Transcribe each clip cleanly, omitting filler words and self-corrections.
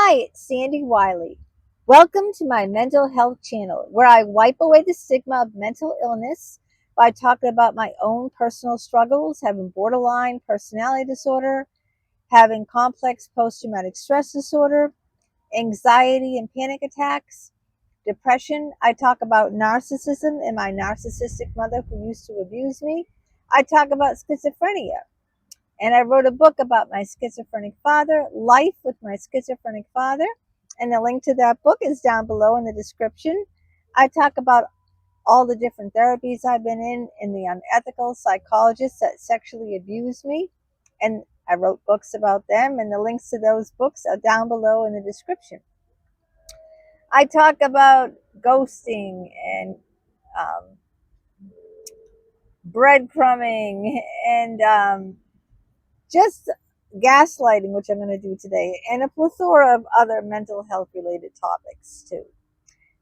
Hi, it's Sandy Wyllie. Welcome to my mental health channel, where I wipe away the stigma of mental illness by talking about my own personal struggles, having borderline personality disorder, having complex post-traumatic stress disorder, anxiety and panic attacks, depression. I talk about narcissism and my narcissistic mother who used to abuse me. I talk about schizophrenia. And I wrote a book about my schizophrenic father, Life with My Schizophrenic Father. And the link to that book is down below in the description. I talk about all the different therapies I've been in the unethical psychologists that sexually abused me. And I wrote books about them, and the links to those books are down below in the description. I talk about ghosting and breadcrumbing and just gaslighting, which I'm going to do today, and a plethora of other mental health related topics too.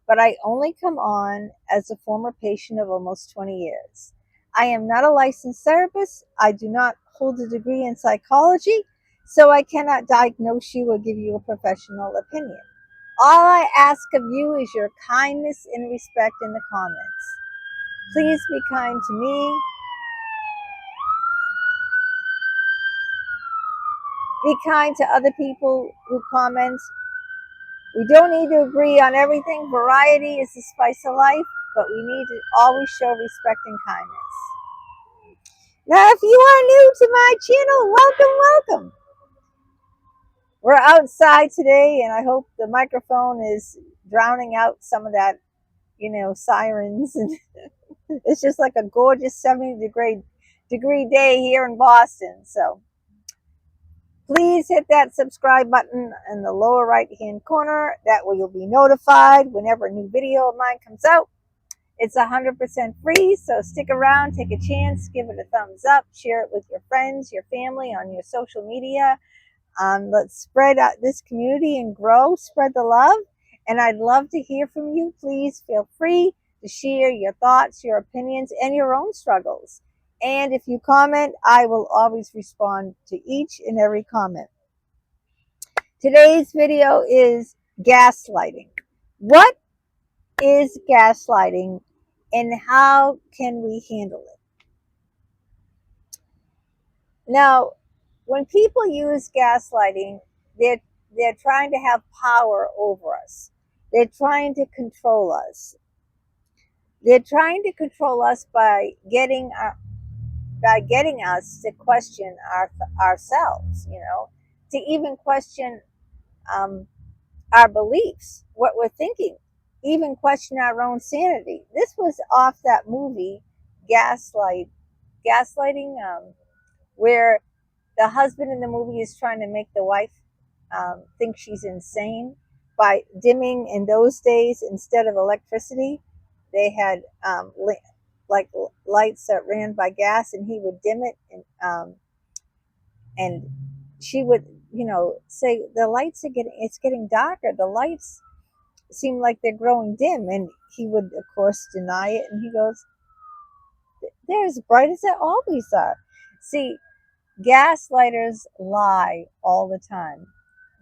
But I only come on as a former patient of almost 20 years. I am not a licensed therapist. I do not hold a degree in psychology, so I cannot diagnose you or give you a professional opinion. All I ask of you is your kindness and respect in the comments. Please be kind to me. Be kind to other people who comment. We don't need to agree on everything. Variety is the spice of life, but we need to always show respect and kindness. Now, if you are new to my channel, welcome. We're outside today, and I hope the microphone is drowning out some of that, sirens. And it's just like a gorgeous 70-degree day here in Boston. So please hit that subscribe button in the lower right hand corner. That way you'll be notified whenever a new video of mine comes out. It's 100% free, so stick around, take a chance, give it a thumbs up, share it with your friends, your family, on your social media. Let's spread out this community and grow, spread the love. And I'd love to hear from you. Please feel free to share your thoughts, your opinions, and your own struggles. And if you comment, I will always respond to each and every comment. Today's video is gaslighting. What is gaslighting and how can we handle it? Now, when people use gaslighting, they're trying to have power over us. They're trying to control us. They're trying to control us by getting us to question ourselves, to even question our beliefs, what we're thinking, even question our own sanity. This was off that movie, Gaslighting, where the husband in the movie is trying to make the wife think she's insane by dimming. In those days, instead of electricity, they had like lights that ran by gas, and he would dim it, and she would, say it's getting darker. The lights seem like they're growing dim, and he would, of course, deny it. And he goes, "They're as bright as they always are." See, gaslighters lie all the time.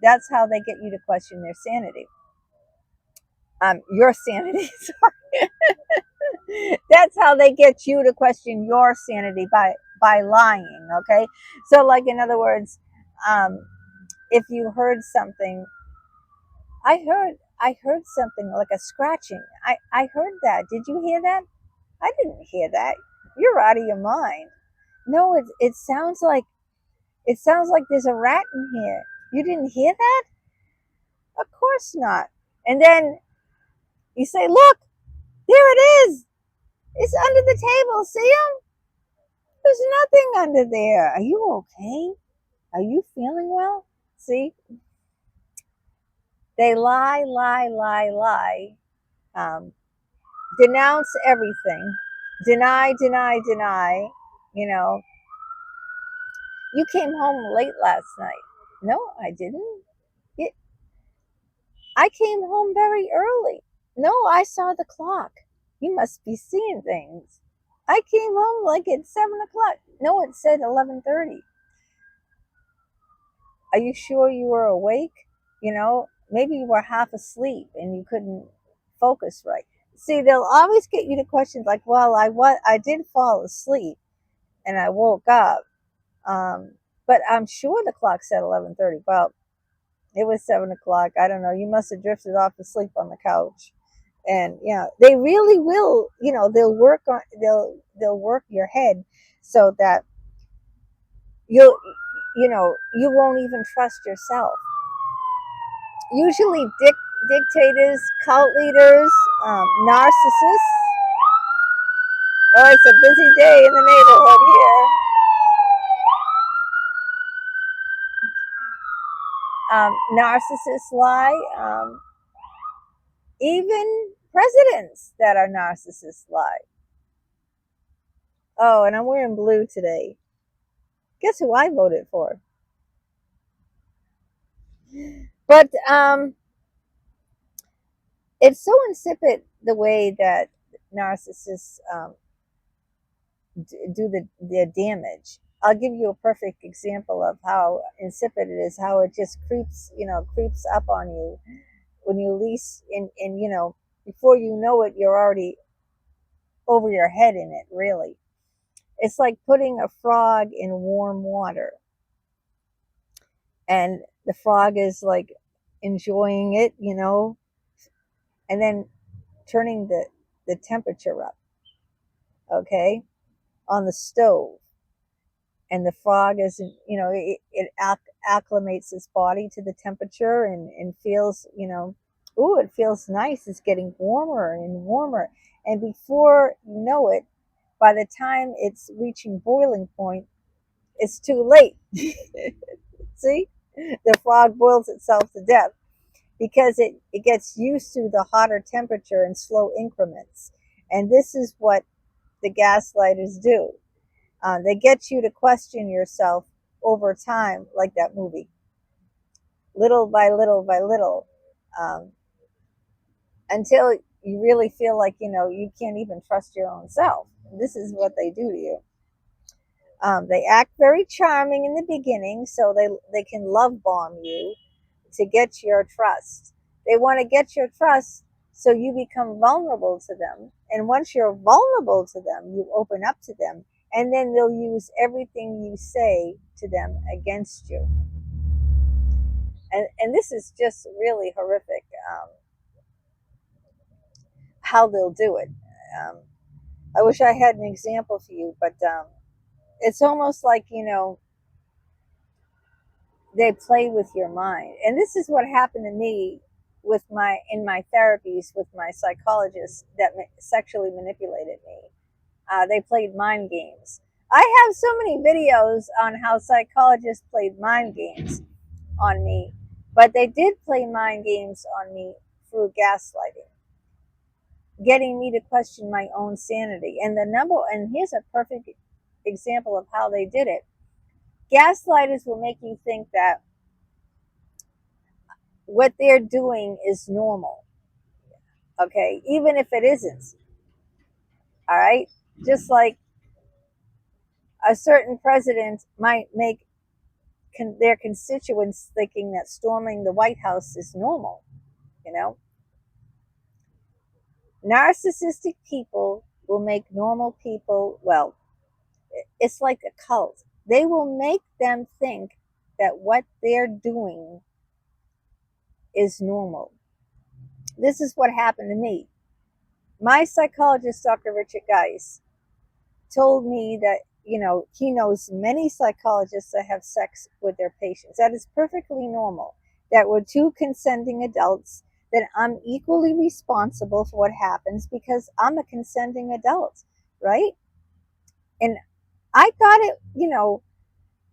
That's how they get you to question their sanity. Your sanity, sorry. That's how they get you to question your sanity, by lying, okay? So, like, in other words, if you heard something, I heard something like a scratching. I heard that. Did you hear that? I didn't hear that. You're out of your mind. No, it sounds like there's a rat in here. You didn't hear that? Of course not. And then you say, "Look, there it is. It's under the table. See him? There's nothing under there. Are you okay? Are you feeling well?" See? They lie, denounce everything, deny. You came home late last night. No, I didn't. I came home very early. No, I saw the clock. You must be seeing things. I came home like at 7 o'clock. No, it said 11:30. Are you sure you were awake? Maybe you were half asleep and you couldn't focus right. See, they'll always get you to questions like, well, I did fall asleep and I woke up, um, but I'm sure the clock said 11:30. Well, it was 7 o'clock. I don't know. You must have drifted off to sleep on the couch. And yeah, they really will. They'll work your head so that you'll you won't even trust yourself. Usually, dictators, cult leaders, narcissists. Oh, it's a busy day in the neighborhood here. Narcissists lie. Even presidents that are narcissists lie. Oh, and I'm wearing blue today. Guess who I voted for? But it's so insipid the way that narcissists do the damage. I'll give you a perfect example of how insipid it is, how it just creeps up on you when you least in before you know it, you're already over your head in it, really. It's like putting a frog in warm water, and the frog is like enjoying it, and then turning the temperature up, okay, on the stove. And the frog isn't, it acclimates its body to the temperature and feels, ooh, it feels nice. It's getting warmer and warmer. And before you know it, by the time it's reaching boiling point, it's too late. See? The frog boils itself to death because it gets used to the hotter temperature in slow increments. And this is what the gaslighters do. They get you to question yourself over time, like that movie, little by little by little, um, until you really feel like you can't even trust your own self. This is what they do to you. They act very charming in the beginning, so they can love bomb you to get your trust. They want to get your trust so you become vulnerable to them. And once you're vulnerable to them, you open up to them, and then they'll use everything you say to them against you. And this is just really horrific, how they'll do it. Um, I wish I had an example for you, but it's almost like, they play with your mind. And this is what happened to me in my therapies with my psychologist that sexually manipulated me. They played mind games. I have so many videos on how psychologists played mind games on me, but they did play mind games on me through gaslighting, getting me to question my own sanity. And here's a perfect example of how they did it. Gaslighters will make you think that what they're doing is normal, okay, even if it isn't. All right, just like a certain president might make their constituents thinking that storming the White House is normal. You know, narcissistic people will make normal people, well, it's like a cult. They will make them think that what they're doing is normal. This is what happened to me. My psychologist, Dr. Richard Geis, told me that he knows many psychologists that have sex with their patients. That is perfectly normal. That we're two consenting adults. That I'm equally responsible for what happens because I'm a consenting adult, right? And I thought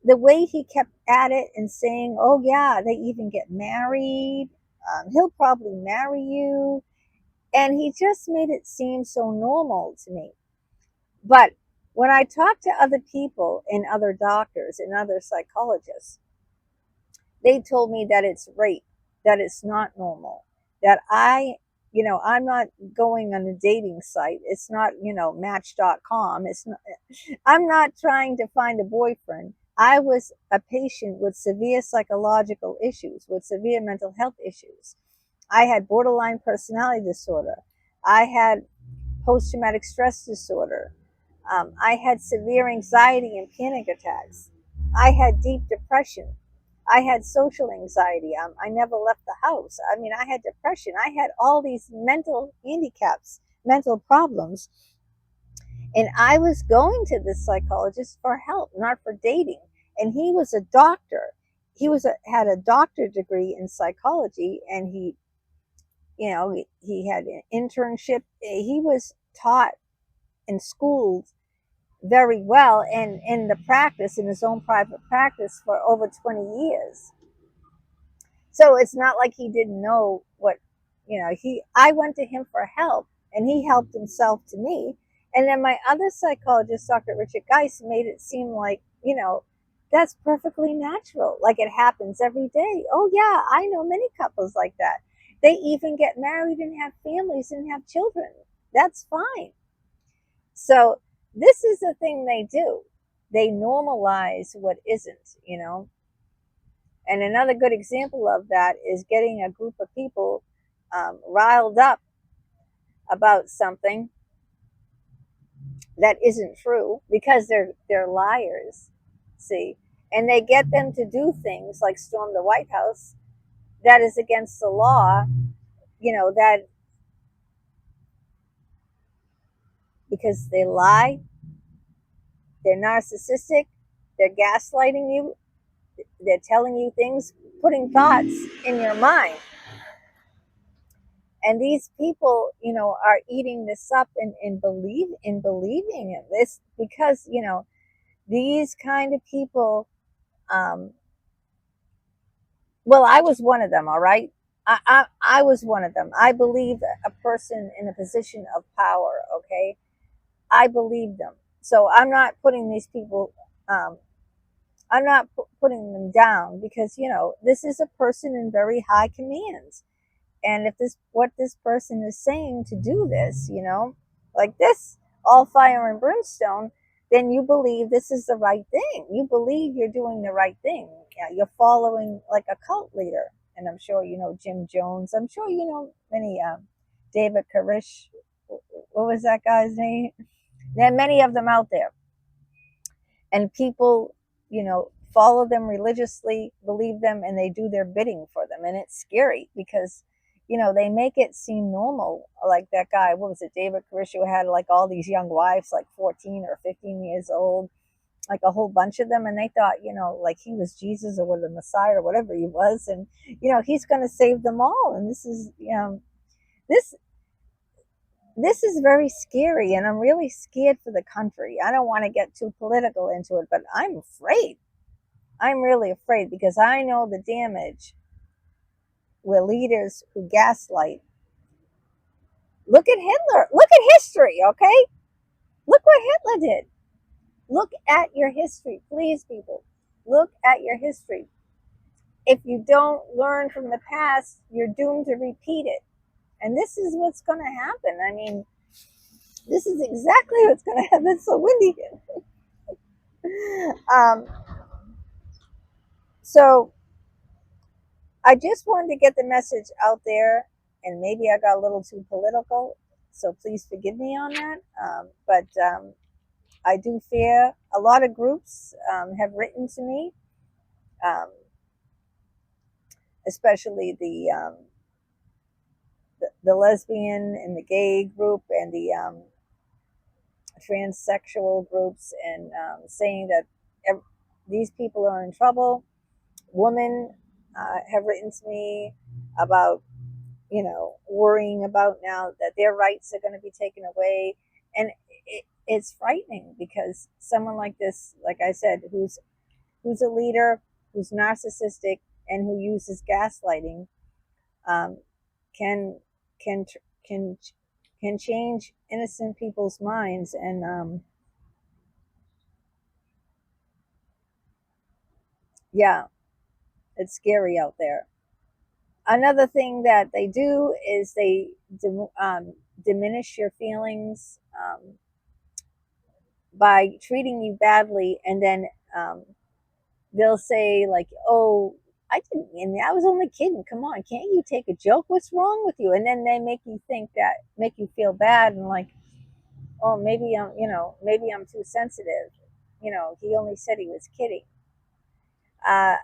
the way he kept at it and saying, "Oh yeah, they even get married. He'll probably marry you," and he just made it seem so normal to me. But when I talk to other people and other doctors and other psychologists, they told me that it's rape, that it's not normal, that I'm not going on a dating site. It's not, match.com. I'm not trying to find a boyfriend. I was a patient with severe psychological issues, with severe mental health issues. I had borderline personality disorder. I had post traumatic stress disorder. I had severe anxiety and panic attacks. I had deep depression. I had social anxiety. I never left the house. I mean, I had depression. I had all these mental handicaps, mental problems. And I was going to this psychologist for help, not for dating. And he was a doctor. Had a doctorate degree in psychology, and he had an internship. He was taught and schooled very well and in the practice, in his own private practice for over 20 years. So it's not like he didn't know what, I went to him for help and he helped himself to me. And then my other psychologist, Dr. Richard Geist, made it seem like, that's perfectly natural. Like it happens every day. Oh, yeah, I know many couples like that. They even get married and have families and have children. That's fine. So this is the thing they do. They normalize what isn't. And another good example of that is getting a group of people riled up about something that isn't true because they're liars. See, and they get them to do things like storm the White House that is against the law. That because they lie, they're narcissistic, they're gaslighting you, they're telling you things, putting thoughts in your mind. And these people, are eating this up and believing in this because, these kind of people, um, well, I was one of them, all right? I was one of them. I believed a person in a position of power, okay? I believed them. So I'm not putting these people, I'm not putting them down because, this is a person in very high command. And if what this person is saying to do this, like this, all fire and brimstone, then you believe this is the right thing. You believe you're doing the right thing. Yeah, you're following like a cult leader. And I'm sure you know Jim Jones. I'm sure you know many, David Koresh. What was that guy's name? There are many of them out there. And people, follow them religiously, believe them, and they do their bidding for them. And it's scary because, they make it seem normal. Like that guy, what was it, David Koresh, who had like all these young wives, like 14 or 15 years old, like a whole bunch of them. And they thought, like he was Jesus or the Messiah or whatever he was. And, he's going to save them all. And this this is very scary, and I'm really scared for the country. I don't want to get too political into it, but I'm afraid. I'm really afraid because I know the damage where leaders who gaslight. Look at Hitler. Look at history, okay? Look what Hitler did. Look at your history, please, people. Look at your history. If you don't learn from the past, you're doomed to repeat it. And this is what's going to happen. I mean, this is exactly what's going to happen. It's so windy. um, so I just wanted to get the message out there, and maybe I got a little too political, so please forgive me on that. But I do fear a lot of groups have written to me, um, especially the lesbian and the gay group and the transsexual groups, and saying that these people are in trouble. Women have written to me about worrying about now that their rights are going to be taken away. And it's frightening because someone like this, like I said, who's a leader, who's narcissistic, and who uses gaslighting, um, can can can can change innocent people's minds. And yeah, it's scary out there. Another thing that they do is they diminish your feelings, by treating you badly, and then they'll say like, "Oh, I didn't, and I was only kidding. Come on, can't you take a joke? What's wrong with you?" And then they make you think that, make you feel bad, and like, "Oh, maybe I'm, maybe I'm too sensitive. He only said he was kidding." Uh,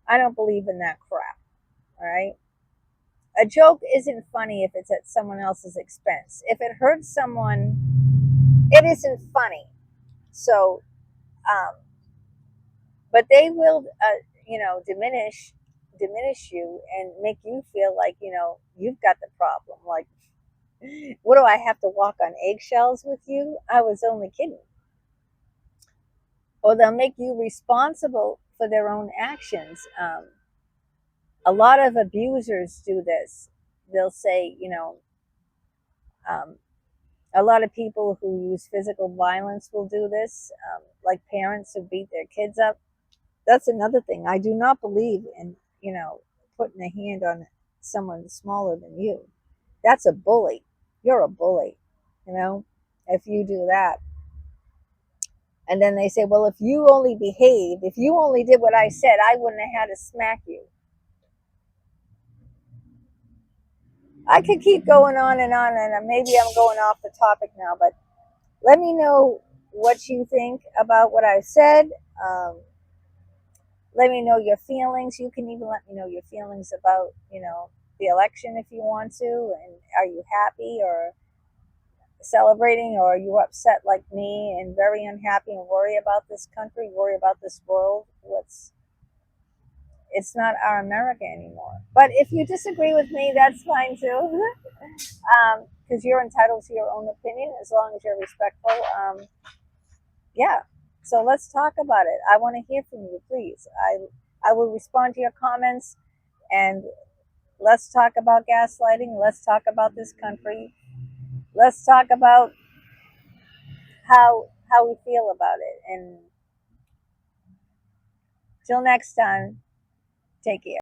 I don't believe in that crap. All right. A joke isn't funny if it's at someone else's expense. If it hurts someone, it isn't funny. So, um, but they will, diminish you and make you feel like you've got the problem. Like, what do I have to walk on eggshells with you? I was only kidding. Or they'll make you responsible for their own actions. A lot of abusers do this. They'll say, um, a lot of people who use physical violence will do this, like parents who beat their kids up. That's another thing. I do not believe in, putting a hand on someone smaller than you. That's a bully. You're a bully, if you do that. And then they say, well, if you only behaved, if you only did what I said, I wouldn't have had to smack you. I could keep going on, and maybe I'm going off the topic now, but let me know what you think about what I said. Um, Let me know your feelings. You can even let me know your feelings about, the election if you want to. And are you happy or celebrating, or are you upset like me and very unhappy and worry about this country, worry about this world? It's not our America anymore. But if you disagree with me, that's fine too. Because you're entitled to your own opinion as long as you're respectful. Yeah. So let's talk about it. I want to hear from you, please. I will respond to your comments, and let's talk about gaslighting. Let's talk about this country. Let's talk about how we feel about it. And till next time, take care.